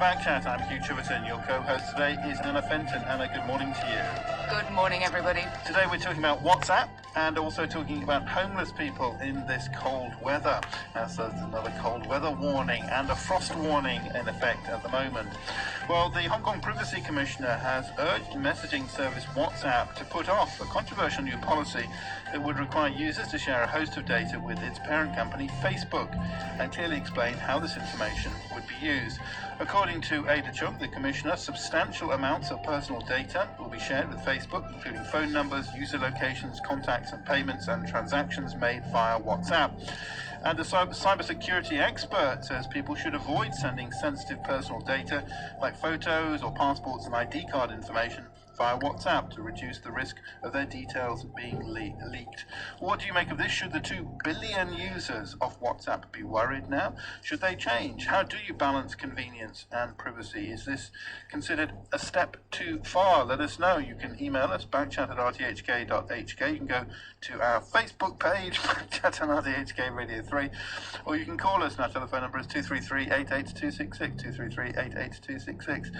Backchat. I'm Hugh Chiverton. Your co-host today is Anna Fenton. Anna, good morning to you. Good morning, everybody. Today we're talking about WhatsApp and also talking about homeless people in this cold weather. As there's another cold weather warning and a frost warning in effect at the moment. Well, the Hong Kong Privacy Commissioner has urged messaging service WhatsApp to put off a controversial new policy that would require users to share a host of data with its parent company, Facebook, and clearly explain how this information would be used. According to Ada Chung, the Commissioner, substantial amounts of personal data will be shared with Facebook, including phone numbers, user locations, contacts and payments and transactions made via WhatsApp. And a cybersecurity expert says people should avoid sending sensitive personal data like photos or passports and ID card information via WhatsApp to reduce the risk of their details being leaked. What do you make of this? Should the 2 billion users of WhatsApp be worried now? Should they change? How do you balance convenience and privacy? Is this considered a step too far? Let us know. You can email us, backchat@rthk.hk. You can go to our Facebook page, backchat on RTHK Radio 3, or you can call us, and our telephone number is 233-88266, 233-88266.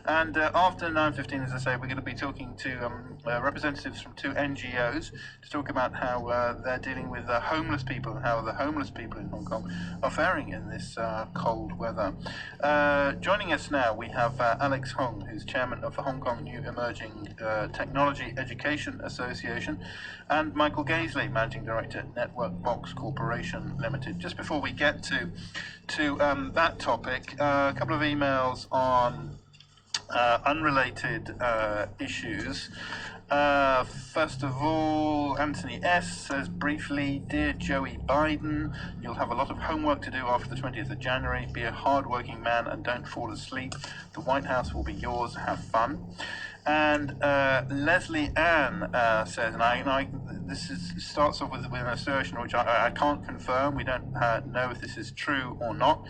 And after 9:15, as I say, we're going to be talking to representatives from 2 NGOs to talk about how they're dealing with homeless people and how the homeless people in Hong Kong are faring in this cold weather. Joining us now, we have Alex Hong, who's chairman of the Hong Kong New Emerging Technology Education Association, and Michael Gaisley, managing director at Network Box Corporation Limited. Just before we get to that topic, a couple of emails on unrelated issues. First of all, Anthony S. says briefly, "Dear Joey Biden, you'll have a lot of homework to do after the 20th of January. Be a hard-working man and don't fall asleep. The White House will be yours. Have fun." And Leslie Ann says, and this starts off with an assertion which I can't confirm. We don't know if this is true or not.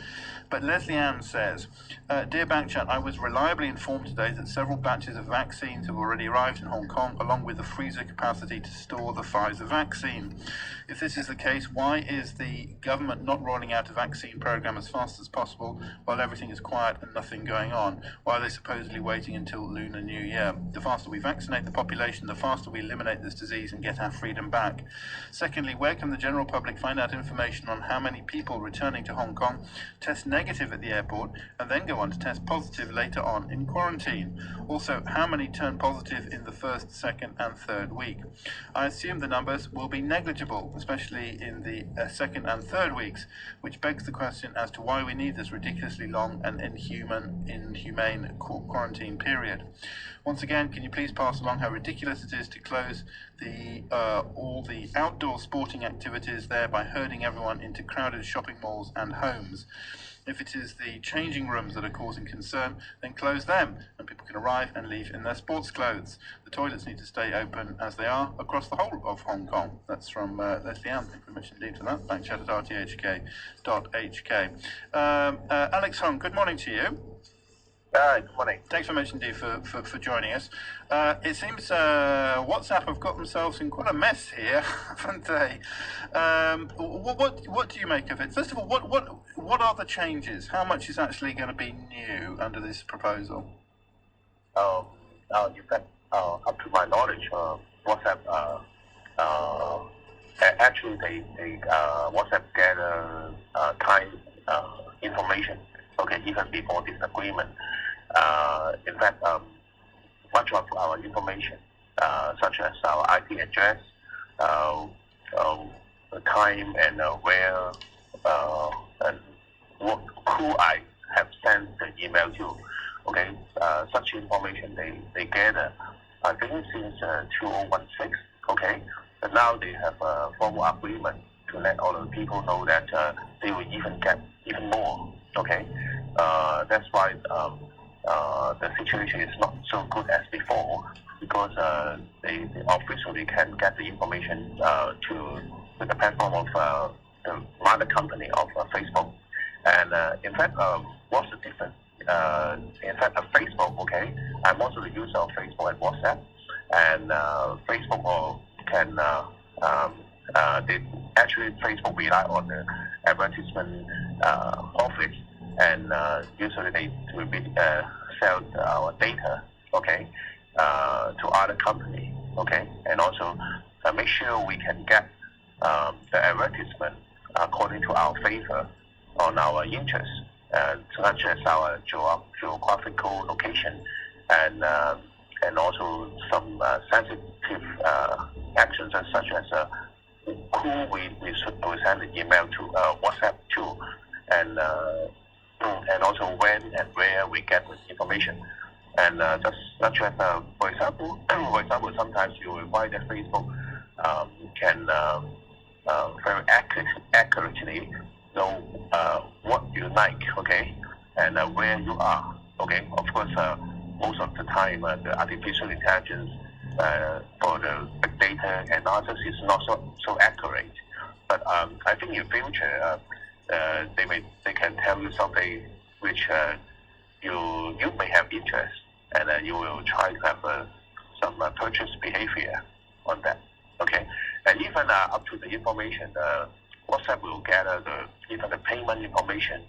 But Leslie Ann says, "Dear Backchat, I was reliably informed today that several batches of vaccines have already arrived in Hong Kong, along with the freezer capacity to store the Pfizer vaccine. If this is the case, why is the government not rolling out a vaccine program as fast as possible while everything is quiet and nothing going on? Why are they supposedly waiting until Lunar New Year? The faster we vaccinate the population, the faster we eliminate this disease and get our freedom back. Secondly, where can the general public find out information on how many people returning to Hong Kong test negative at the airport and then go on to test positive later on in quarantine? Also, how many turn positive in the first, second and third week? I assume the numbers will be negligible, especially in the second and third weeks, which begs the question as to why we need this ridiculously long and inhumane quarantine period. Once again, can you please pass along how ridiculous it is to close all the outdoor sporting activities there by herding everyone into crowded shopping malls and homes? If it is the changing rooms that are causing concern, then close them and people can arrive and leave in their sports clothes. The toilets need to stay open as they are across the whole of Hong Kong." That's from Leslie Ann. Thank you very much indeed for that. Backchat at rthk.hk. Alex Hong, good morning to you. Good morning. Thanks very much indeed for joining us. It seems WhatsApp have got themselves in quite a mess here, haven't they? What do you make of it? First of all, what are the changes? How much is actually going to be new under this proposal? In fact, up to my knowledge, WhatsApp actually they WhatsApp gather time information. Okay, even before this agreement. In fact, much of our information, such as our IP address, the time and where and who I have sent the email to. Okay, such information they gather. I think since 2016. Okay, but now they have a formal agreement to let all the people know that they will even get even more. Okay, that's why the situation is not so good as before, because they officially can get the information to the platform of the mother company of Facebook. And in fact, what's the difference? In fact, Facebook, okay, I'm also the user of Facebook and WhatsApp, and Facebook can Facebook rely on the advertisement office and usually they will be sell our data, okay, to other company, okay, and also make sure we can get the advertisement according to our favor on our interests, such as our geographical location and also some sensitive actions such as who we send the email to, WhatsApp to, and also when and where we get the information. And just such as, for example, sometimes you will find that Facebook can very accurately know what you like, okay, and where you are, okay. Of course, most of the time, the artificial intelligence for the big data analysis is not so accurate. But I think in future, they can tell you something which you may have interest, and you will try to have some purchase behavior on that. Okay, and even up to the information, WhatsApp will gather even the payment information,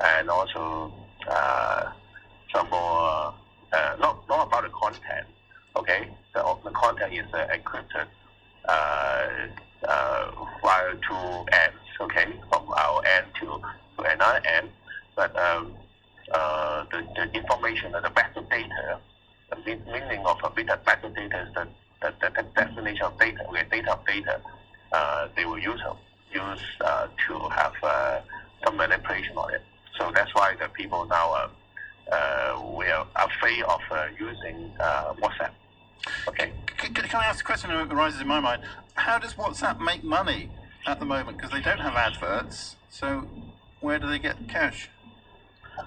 and also some more not about the content. Okay, the content is encrypted via two ends. Okay, from our end to another end, but the information and the metadata, the meaning of a metadata data is the definition of data, data of data. They will use to have some manipulation on it. So that's why the people now we are afraid of using WhatsApp. Okay. Can I ask a question that arises in my mind? How does WhatsApp make money at the moment? Because they don't have adverts. So where do they get cash?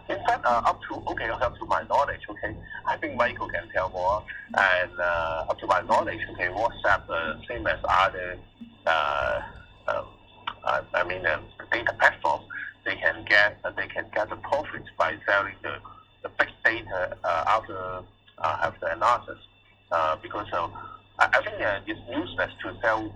In fact, up to my knowledge, okay, I think Michael can tell more. And up to my knowledge, okay, WhatsApp, same as other, data platforms, they can get the profits by selling the big data after have the analysis. Because I think it's useless to sell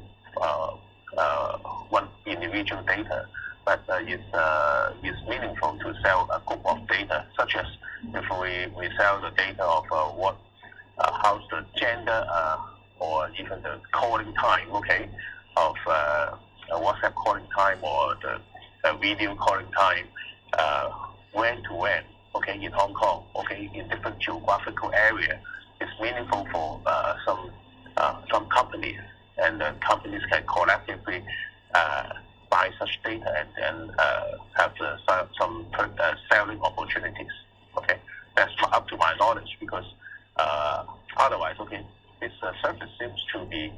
one individual data. But it's meaningful to sell a group of data, such as if we sell the data of how's the gender or even the calling time, okay, of WhatsApp calling time or the video calling time, when to when, okay, in Hong Kong, okay, in different geographical area. It's meaningful for some companies, and companies can collectively buy such data and have some selling opportunities. Okay, that's up to my knowledge, because otherwise, okay, this service seems to be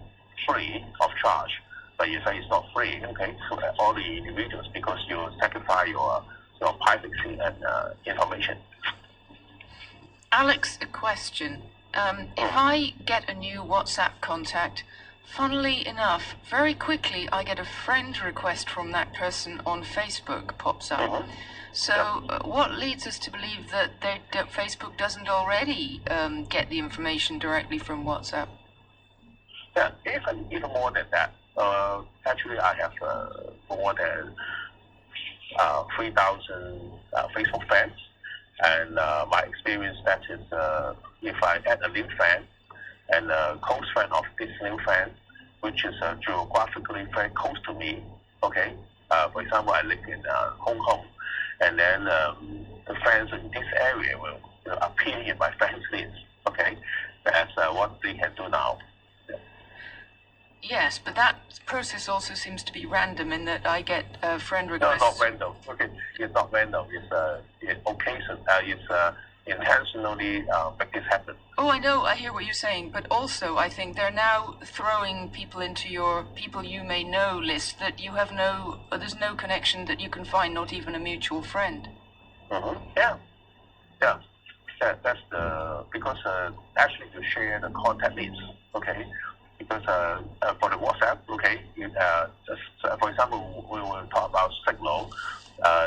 free of charge, but you say it's not free, okay, so all the individuals, because you sacrifice your privacy and information. Alex, a question. If I get a new WhatsApp contact, funnily enough, very quickly I get a friend request from that person on Facebook pops up. Mm-hmm. So what leads us to believe that Facebook doesn't already get the information directly from WhatsApp? Yeah, even more than that. Actually, I have more than 3,000 Facebook friends, and my experience that is if I add a new friend and a close friend of this new friend, which is geographically very close to me, okay? For example, I live in Hong Kong, and then the friends in this area will appear in my friends list, okay? That's what they can do now. Yes, but that process also seems to be random in that I get friend requests. No, not random. Okay, it's not random. It's occasion. It's intentionally make this happen. Oh, I know. I hear what you're saying, but also I think they're now throwing people into your people you may know list that you have there's no connection that you can find, not even a mutual friend. Mm-hmm. Yeah. That's because actually you share the contact list. Okay. Because for the WhatsApp, okay, for example, we will talk about Signal.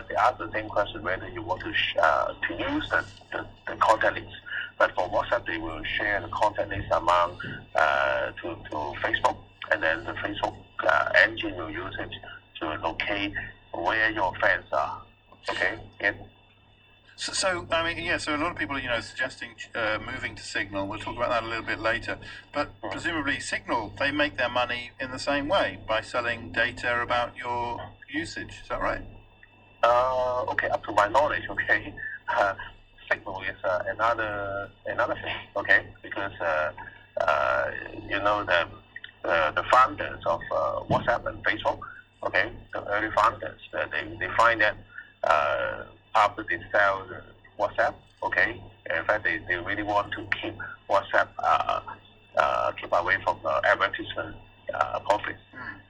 They ask the same question whether you want to use the contact list. But for WhatsApp, they will share the contact list among to Facebook, and then the Facebook engine will use it to locate where your friends are. Okay, So I mean, yeah. So a lot of people are, suggesting moving to Signal. We'll talk about that a little bit later. But presumably, Signal, they make their money in the same way by selling data about your usage. Is that right? Okay, up to my knowledge, okay, Signal is another thing, okay, because the founders of WhatsApp and Facebook, okay, the early founders, they find that after they sell the WhatsApp, okay, in fact they really want to keep WhatsApp keep away from advertisement profits,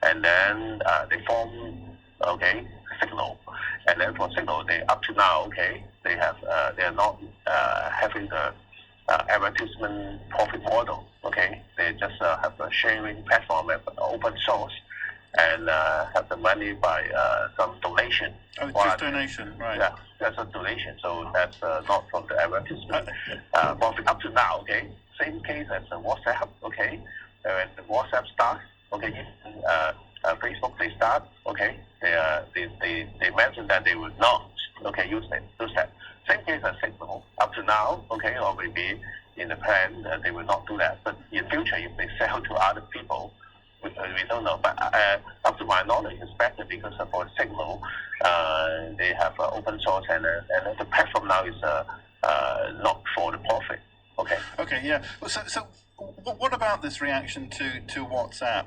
and then they form, okay, Signal, and then for Signal, they up to now, okay, they are not having the advertisement profit model, okay, they just have a sharing platform, open source, and have the money by some donation. Oh, just donation, right? Yeah, that's a donation, so that's not from the advertisement profit up to now, okay. Same case as WhatsApp, okay. When WhatsApp starts, okay, Facebook they start, okay. They mentioned that they would not, okay, use that. Same case as Signal up to now, okay, or maybe in the plan they will not do that. But in future, if they sell to other people, we don't know. But up to my knowledge, it's better because for Signal, they have open source and the platform now is not for the profit. Okay. Okay. Yeah. Well, so what about this reaction to WhatsApp?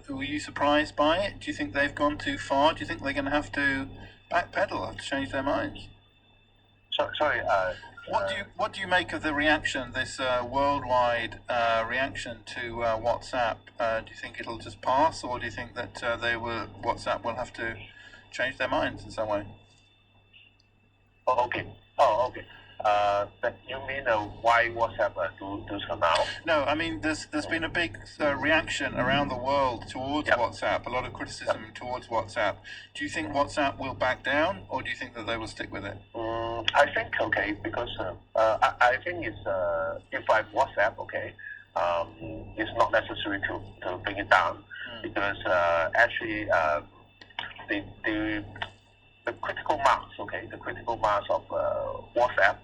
Were you surprised by it? Do you think they've gone too far? Do you think they're going to have to backpedal, have to change their minds? Sorry. What do you make of the reaction, this worldwide reaction to WhatsApp? Do you think it'll just pass, or do you think that WhatsApp will have to change their minds in some way? Okay. But you mean why WhatsApp do so now? No, I mean there's been a big reaction around the world towards WhatsApp, a lot of criticism towards WhatsApp. Do you think WhatsApp will back down, or do you think that they will stick with it? I think okay, because I think it's if I WhatsApp, okay, it's not necessary to bring it down, because actually the critical mass, okay, the critical mass of WhatsApp,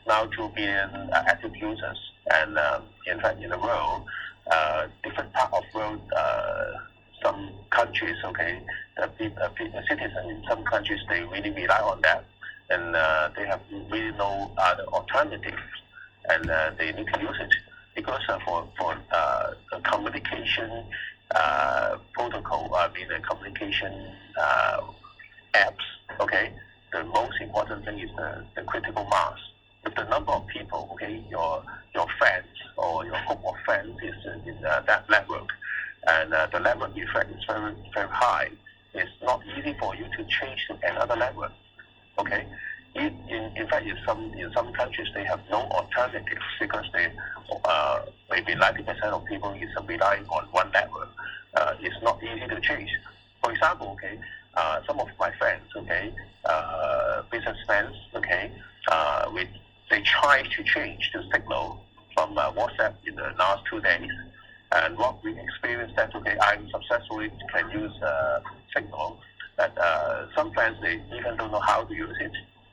now 2 billion active users, and in fact in the world, different part of world, some countries, okay, the citizens in some countries, they really rely on that, and they have really no other alternative, and they need to use it, because for the communication protocol, I mean the communication apps, okay, the most important thing is the critical mass. If the number of people, okay, your friends or your group of friends is in that network, and the network effect is very, very high, it's not easy for you to change to another network, okay. In fact, in some countries, they have no alternatives, because they maybe 90% of people is relying on one network. It's not easy to change. For example, okay, some of my friends, okay, business friends, okay, they try to change to Signal from WhatsApp in the last 2 days, and what we experienced that, okay, I successfully can use Signal, but some friends, they even don't know how to use it,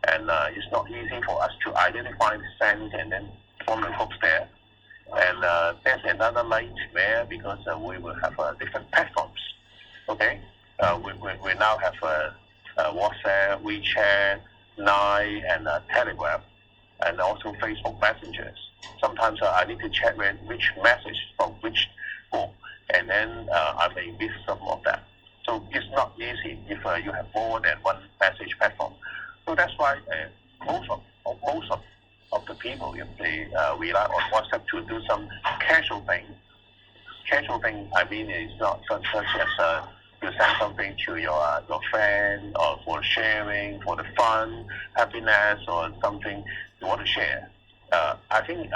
and it's not easy for us to identify the friends and then form the groups there. And there's another nightmare, because we will have different platforms, okay. We now have WhatsApp, WeChat, Line, and Telegram, and also Facebook Messengers. Sometimes I need to check which message from which group, and then I may miss some of that. So it's not easy if you have more than one message platform. So that's why most of the people, if they rely on WhatsApp to do some casual thing, I mean, it's not such as you send something to your friend, or for sharing, for the fun, happiness, or something you want to share. I think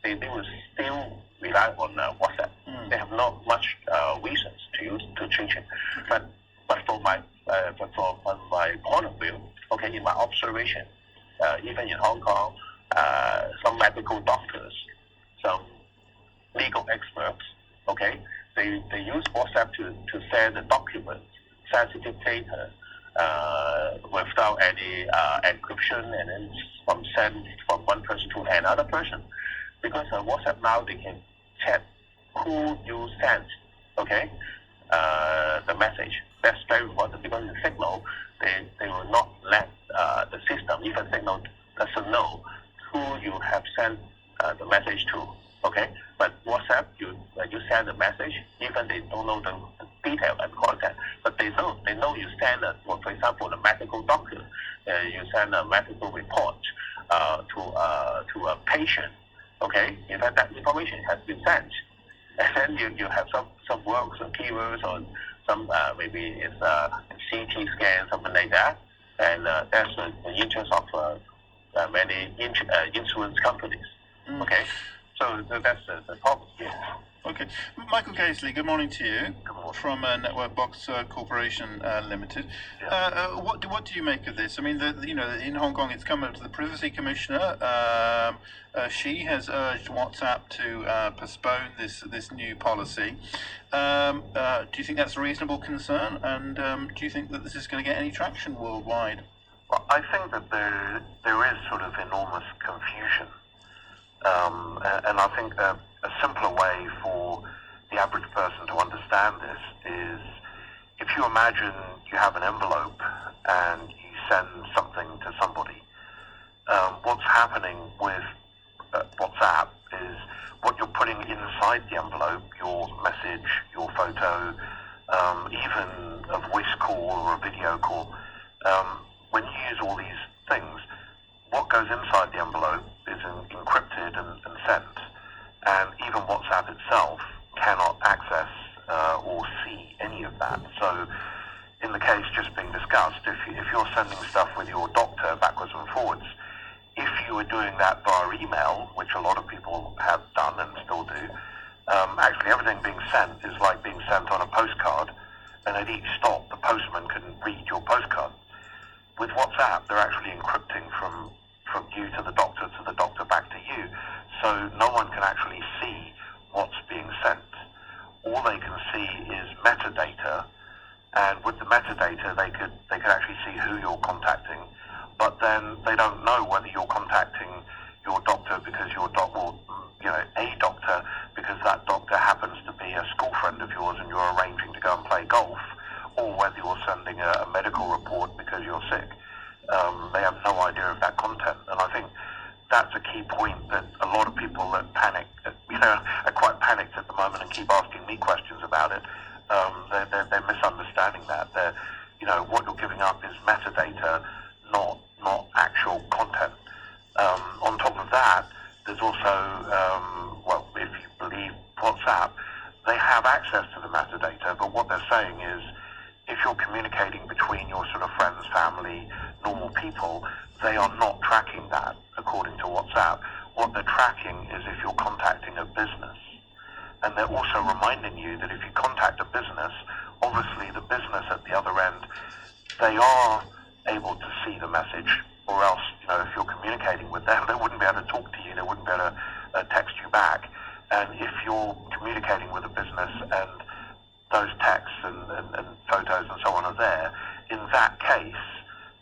they will still rely on WhatsApp. They have not much reasons to change it. But from my point of view, okay, in my observation, even in Hong Kong, some medical doctors, some legal experts, okay, they use WhatsApp to send the documents, sensitive data, without any encryption, and then send from one person to another person. Because WhatsApp now they can check who you sent, okay, the message. That's very important because in Signal, they will not let the system, even Signal doesn't know who you have sent the message to, okay? But WhatsApp, when you send a message, even they don't know the detail and content, but they know you send, for example, a medical doctor, you send a medical report to a patient, okay? In fact, that information has been sent. And then you have some words, some keywords, or some maybe it's a CT scan, something like that. And that's the interest of many insurance companies. Okay, so that's the problem here. Okay, Michael Gaisley, good morning to you. Good morning. From Network Box Corporation Limited. Yeah. What do you make of this? I mean, in Hong Kong, it's come up to the Privacy Commissioner. She has urged WhatsApp to postpone this new policy. Do you think that's a reasonable concern? And do you think that this is going to get any traction worldwide? Well, I think that there is sort of enormous confusion. And I think a simpler way for the average person to understand this is if you imagine you have an envelope and you send something to somebody, what's happening with WhatsApp is what you're putting inside the envelope, your message, your photo, even a voice call or a video call. When you use all these things, what goes inside the envelope is encrypted and sent, and even WhatsApp itself cannot access or see any of that. So in the case just being discussed, if you're sending stuff with your doctor backwards and forwards, if you were doing that via email, which a lot of people have done and still do, actually everything being sent is like being sent on a postcard, and at each stop the postman can read your postcard. With WhatsApp, they're actually encrypting from you to the doctor back to you, so no one can actually see what's being sent. All they can see is metadata, and with the metadata they could actually see who you're contacting, but then they don't know whether you're contacting your doctor because a doctor because that doctor happens to be a school friend of yours and you're arranging to go and play golf, or whether you're sending a medical report because you're sick. They have no idea of that content, and I think that's a key point that a lot of people that panic, are quite panicked at the moment and keep asking me questions about it. They're misunderstanding that. What you're giving up is metadata, not actual content. On top of that, there's also, if you believe WhatsApp, they have access to the metadata, but what they're saying is if you're communicating between your sort of friends, family, normal people, they are not tracking that according to WhatsApp. What they're tracking is if you're contacting a business. And they're also reminding you that if you contact a business, obviously the business at the other end, they are able to see the message, or else, if you're communicating with them, they wouldn't be able to talk to you, they wouldn't be able to text you back. And if you're communicating with a business and those texts and photos and so on are there, in that case,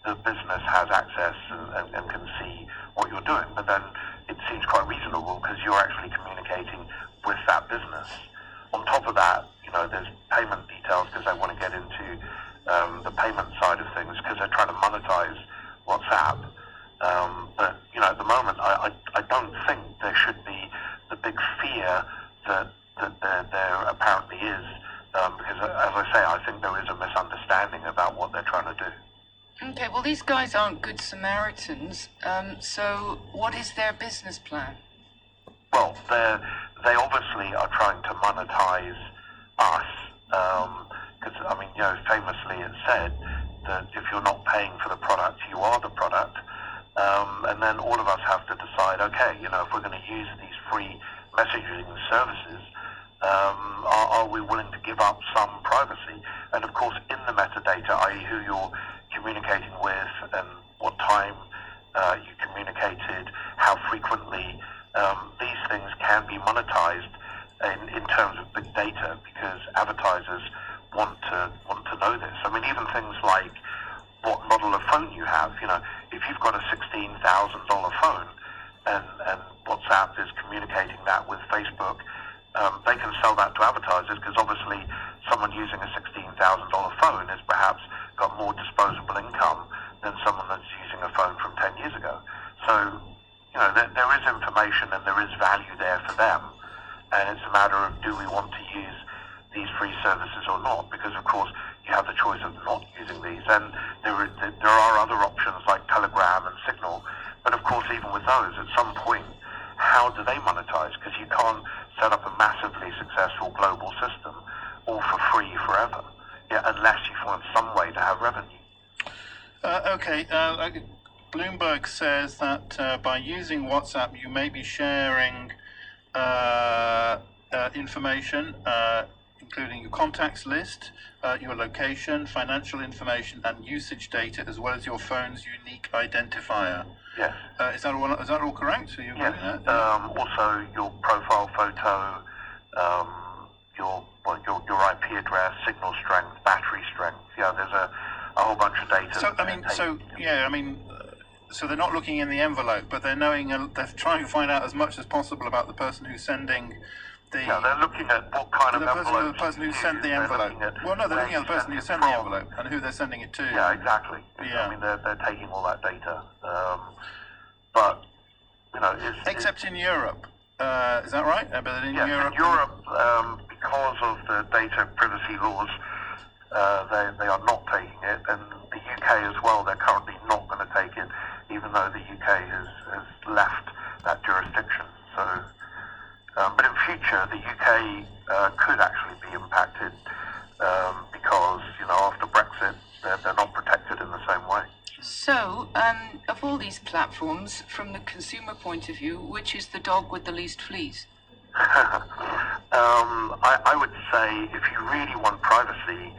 the business has access and can see what you're doing. But then it seems quite reasonable because you're actually communicating with that business. On top of that, there's payment details because they want to get into the payment side of things because they're trying to monetize WhatsApp. But at the moment, I don't think there should be the big fear that there apparently is, because as I say, I think there is a misunderstanding about what they're trying to do. Okay, well, these guys aren't good Samaritans, so what is their business plan? Well, they obviously are trying to monetize us, because, famously it's said that if you're not paying for the product, you are the product, and then all of us have to decide, okay, if we're going to use these free messaging services, are we willing to give up some privacy? And of course, in the metadata, i.e. who you're communicating with and what time you communicated, how frequently, these things can be monetized in terms of big data because advertisers want to know this. I mean, even things like what model of phone you have. If you've got a $16,000 phone and WhatsApp is communicating that with Facebook, they can sell that to advertisers, because obviously someone using a $16,000 phone has perhaps got more disposable income than someone that's using a phone from 10 years ago. So, there is information and there is value there for them, and it's a matter of, do we want to use these free services or not? Because of course you have the choice of not using these, and there are other options like Telegram and Signal, but of course even with those, at some point, how do they monetize? Because you can't set up a massively successful global system all for free forever, unless you find some way to have revenue. Bloomberg says that by using WhatsApp, you may be sharing information, including your contacts list, your location, financial information, and usage data, as well as your phone's unique identifier. Yes. Is that all correct? Are you Yes. that? Also, your profile photo, your IP address, signal strength, battery strength. Yeah, there's a whole bunch of data. So they're not looking in the envelope, but they're trying to find out as much as possible about the person who's sending the. Yeah, they're looking at what kind of envelope. The person who sent the envelope. Well, no, they're looking at the person who sent the envelope and who they're sending it to. Yeah, exactly. Yeah. I mean, they're taking all that data, but except in Europe, is that right? But in Europe. In Europe, because of the data privacy laws, they are not taking it, and the UK as well. They're currently not going to take it, even though the UK has left that jurisdiction. So, but in future, the UK could actually be impacted because after Brexit, they're not protected in the same way. So, of all these platforms, from the consumer point of view, which is the dog with the least fleas? I would say, if you really want privacy,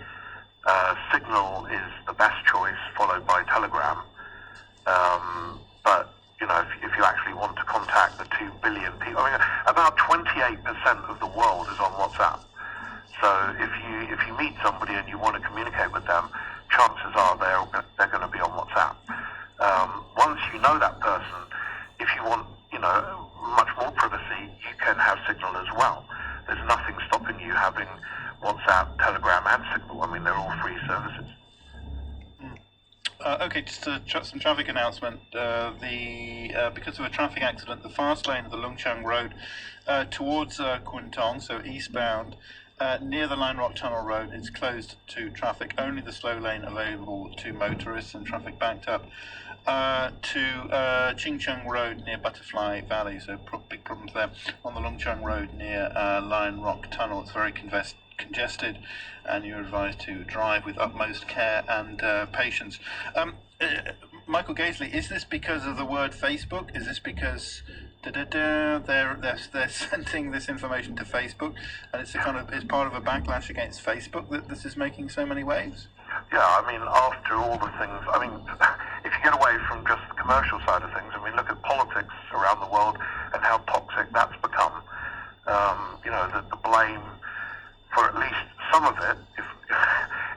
Signal is the best choice, followed by Telegram. But if you actually want to contact the 2 billion people, about 28% of the world is on WhatsApp. So if you meet somebody and you want to communicate with them, chances are they're going to be on WhatsApp. Once you know that person, if you want much more privacy, you can have Signal as well. There's nothing stopping you having WhatsApp, Telegram, and Signal. They're all free services. Just some traffic announcement. Because of a traffic accident, the fast lane of the Lungchang Road towards Kwintong, so eastbound, near the Line Rock Tunnel Road, is closed to traffic. Only the slow lane available to motorists, and traffic backed up to Chingcheng Road near Butterfly Valley. So big problems there on the Lungchang Road near Line Rock Tunnel. It's very congested, and you're advised to drive with utmost care and patience. Michael Gaisley, is this because of the word Facebook? Is this because they're sending this information to Facebook, and it's part of a backlash against Facebook that this is making so many waves? Yeah, after all the things, if you get away from just the commercial side of things, look at politics around the world and how toxic that's become. The blame for at least some of it,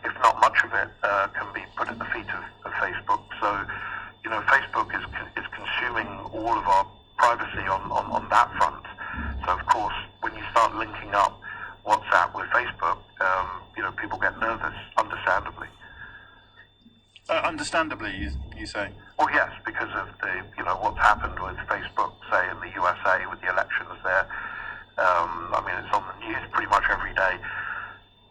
if not much of it, can be put at the feet of Facebook. So, Facebook is consuming all of our privacy on that front. So, of course, when you start linking up WhatsApp with Facebook, people get nervous, understandably. Understandably, you say? Well, yes, because of what's happened with Facebook, say in the USA with the elections there. It's on the news pretty much every day.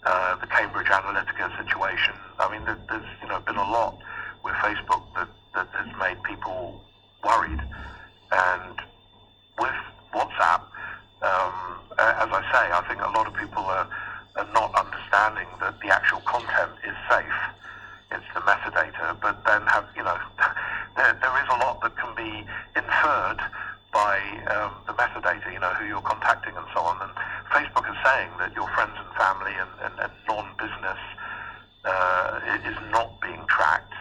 The Cambridge Analytica situation. There's been a lot with Facebook that has made people worried. And with WhatsApp, as I say, I think a lot of people are not understanding that the actual content is safe. It's the metadata, but then there is a lot that can be inferred by the metadata, who you're contacting and so on. And Facebook is saying that your friends and family and non-business is not being tracked.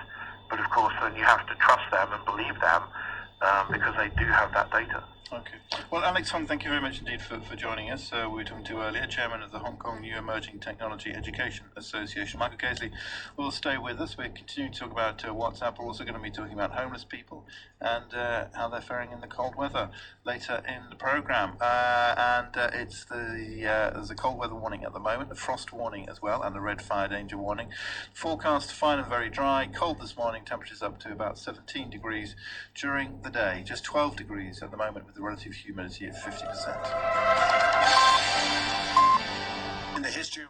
But of course, then you have to trust them and believe them because they do have that data. Okay. Well, Alex Hong, thank you very much indeed for joining us. We were talking to earlier, Chairman of the Hong Kong New Emerging Technology Education Association. Michael Casely will stay with us. We're continuing to talk about WhatsApp. We're also going to be talking about homeless people and how they're faring in the cold weather later in the programme. There's a cold weather warning at the moment, a frost warning as well, and a red fire danger warning. Forecast fine and very dry. Cold this morning, temperatures up to about 17 degrees during the day. Just 12 degrees at the moment with the relative humidity at 50%. In the history